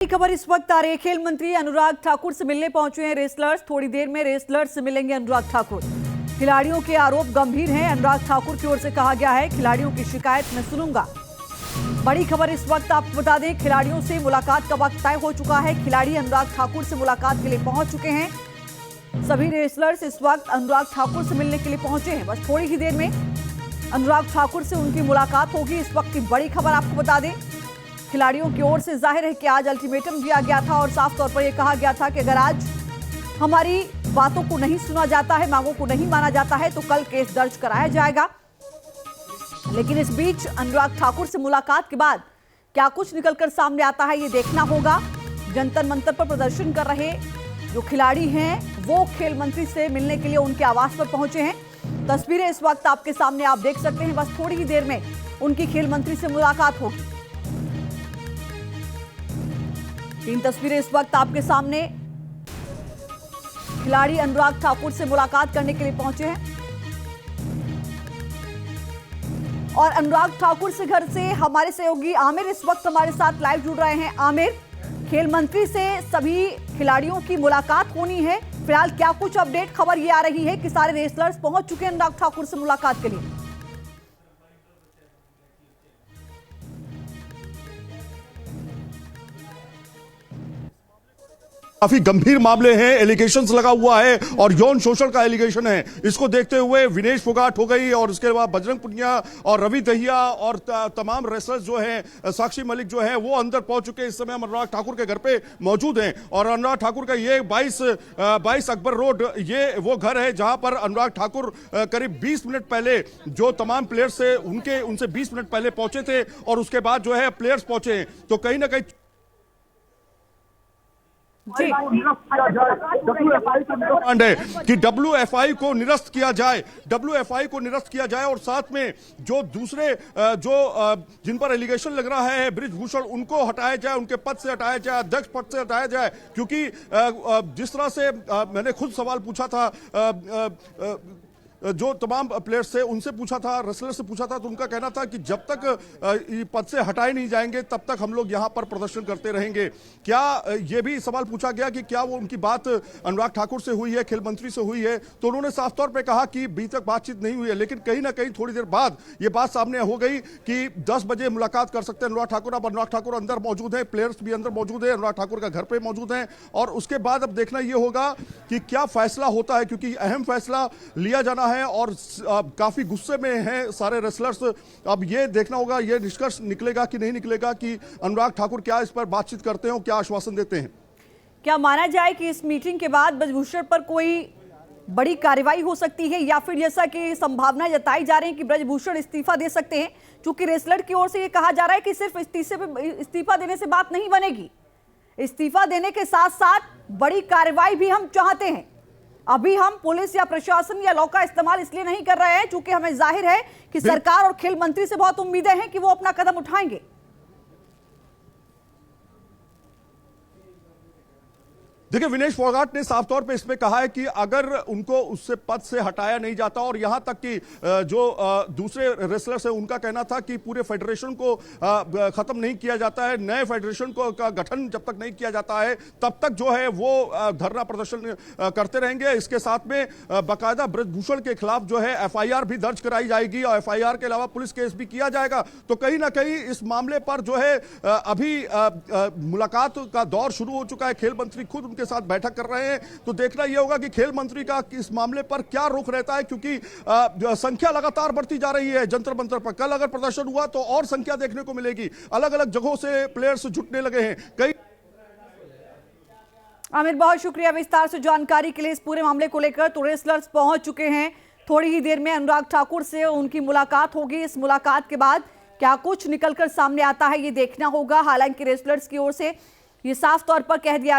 खबर इस वक्त आ रही है। खेल मंत्री अनुराग ठाकुर से मिलने पहुंचे हैं रेसलर्स। थोड़ी देर में रेसलर्स से मिलेंगे अनुराग ठाकुर। खिलाड़ियों के आरोप गंभीर हैं। अनुराग ठाकुर की ओर से कहा गया है, खिलाड़ियों की शिकायत मैं सुनूंगा। बड़ी खबर इस वक्त आपको बता दें, खिलाड़ियों से मुलाकात का वक्त तय हो चुका है। खिलाड़ी अनुराग ठाकुर से मुलाकात के लिए पहुंच चुके हैं। सभी रेसलर्स इस वक्त अनुराग ठाकुर से मिलने के लिए पहुंचे हैं। बस थोड़ी ही देर में अनुराग ठाकुर से उनकी मुलाकात होगी। इस वक्त की बड़ी खबर आपको बता दें, खिलाड़ियों की ओर से जाहिर है कि आज अल्टीमेटम दिया गया था और साफ तौर पर यह कहा गया था कि अगर आज हमारी बातों को नहीं सुना जाता है, मांगों को नहीं माना जाता है, तो कल केस दर्ज कराया जाएगा। लेकिन इस बीच अनुराग ठाकुर से मुलाकात के बाद क्या कुछ निकलकर सामने आता है, ये देखना होगा। जंतर मंतर पर प्रदर्शन कर रहे जो खिलाड़ी हैं वो खेल मंत्री से मिलने के लिए उनके आवास पर पहुंचे हैं। तस्वीरें इस वक्त आपके सामने आप देख सकते हैं। बस थोड़ी ही देर में उनकी खेल मंत्री से मुलाकात होगी। 3 तस्वीरें इस वक्त आपके सामने। खिलाड़ी अनुराग ठाकुर से मुलाकात करने के लिए पहुंचे हैं और अनुराग ठाकुर से घर से हमारे सहयोगी आमिर इस वक्त हमारे साथ लाइव जुड़ रहे हैं। आमिर, खेल मंत्री से सभी खिलाड़ियों की मुलाकात होनी है। फिलहाल क्या कुछ अपडेट खबर ये आ रही है कि सारे रेसलर्स पहुंच चुके हैं अनुराग ठाकुर से मुलाकात के लिए? काफी गंभीर मामले हैं, एलिगेशंस लगा हुआ है और यौन शोषण का एलिगेशन है। इसको देखते हुए विनेश फोगाट हो गई और उसके बाद बजरंग पुनिया और रवि दहिया और तमाम रेसलर्स जो हैं, साक्षी मलिक जो है वो अंदर पहुंच चुके हैं। इस समय हम अनुराग ठाकुर के घर पे मौजूद हैं और अनुराग ठाकुर का ये 22 अकबर रोड ये वो घर है जहां पर अनुराग ठाकुर करीब 20 मिनट पहले जो तमाम प्लेयर्स से उनसे 20 मिनट पहले पहुंचे थे और उसके बाद जो है प्लेयर्स पहुंचे हैं। तो कहीं ना कहीं है कि WFI को निरस्त किया जाए, WFI को निरस्त किया जाए और साथ में जो दूसरे जिन पर एलिगेशन लग रहा है बृजभूषण, उनको हटाया जाए, उनके पद से हटाया जाए, अध्यक्ष पद से हटाया जाए। क्योंकि जिस तरह से मैंने खुद सवाल पूछा था, जो तमाम प्लेयर्स से उनसे पूछा था, रेसलर से पूछा था, तो उनका कहना था कि जब तक पद से हटाए नहीं जाएंगे तब तक हम लोग यहां पर प्रदर्शन करते रहेंगे। क्या ये भी सवाल पूछा गया कि क्या वो उनकी बात अनुराग ठाकुर से हुई है, खेल मंत्री से हुई है? तो उन्होंने साफ तौर पे कहा कि अभी तक बातचीत नहीं हुई है। लेकिन कहीं ना कहीं थोड़ी देर बाद ये बात सामने हो गई कि 10 बजे मुलाकात कर सकते हैं अनुराग ठाकुर। अब अनुराग ठाकुर अंदर मौजूद है, प्लेयर्स भी अंदर मौजूद है, अनुराग ठाकुर का घर पे मौजूद है और उसके बाद अब देखना यह होगा कि क्या फैसला होता है, क्योंकि अहम फैसला लिया जाना है और काफी गुस्से में हैं सारे रेसलर्स। अब ये देखना होगा, ये निष्कर्ष निकलेगा कि नहीं निकलेगा कि अनुराग ठाकुर क्या इस पर बातचीत करते हैं और क्या आश्वासन देते हैं। क्या माना जाए कि इस मीटिंग के बाद बृजभूषण पर कोई बड़ी कार्रवाई हो सकती है या फिर जैसा कि संभावना जताई जा रही है कि बृजभूषण इस्तीफा दे सकते हैं? क्योंकि रेसलर की ओर से ये कहा जा रहा है कि सिर्फ इस्तीफा देने से बात नहीं बनेगी, इस्तीफा देने के साथ साथ बड़ी कार्रवाई भी हम चाहते हैं। अभी हम पुलिस या प्रशासन या लॉ का इस्तेमाल इसलिए नहीं कर रहे हैं क्योंकि हमें जाहिर है कि सरकार और खेल मंत्री से बहुत उम्मीदें हैं कि वो अपना कदम उठाएंगे। देखिए, विनेश फोगाट ने साफ तौर पे इसमें कहा है कि अगर उनको उससे पद से हटाया नहीं जाता, और यहां तक कि जो दूसरे रेसलर्स हैं उनका कहना था कि पूरे फेडरेशन को खत्म नहीं किया जाता है, नए फेडरेशन को का गठन जब तक नहीं किया जाता है तब तक जो है वो धरना प्रदर्शन करते रहेंगे। इसके साथ में बाकायदा बृजभूषण के खिलाफ जो है FIR भी दर्ज कराई जाएगी और FIR के अलावा पुलिस केस भी किया जाएगा। तो कहीं ना कहीं इस मामले पर जो है अभी मुलाकात का दौर शुरू हो चुका है। खेल मंत्री खुद के साथ बैठक कर रहे हैं। तो देखना यह होगा कि खेल मंत्री का इस मामले पर क्या रुख रहता है, क्योंकि संख्या लगातार बढ़ती जा रही है जंतर मंतर पर। कल अगर प्रदर्शन हुआ तो और संख्या देखने को मिलेगी, अलग अलग जगहों से प्लेयर्स जुटने लगे हैं। कई आमिर, बहुत शुक्रिया विस्तार से जानकारी के लिए इस पूरे मामले को लेकर। तो रेसलर्स पहुंच चुके हैं। थोड़ी ही देर में अनुराग ठाकुर से उनकी मुलाकात होगी। इस मुलाकात के बाद क्या कुछ निकलकर सामने आता है ये देखना होगा। हालांकि रेसलर्स की ओर से ये साफ तौर पर कह दिया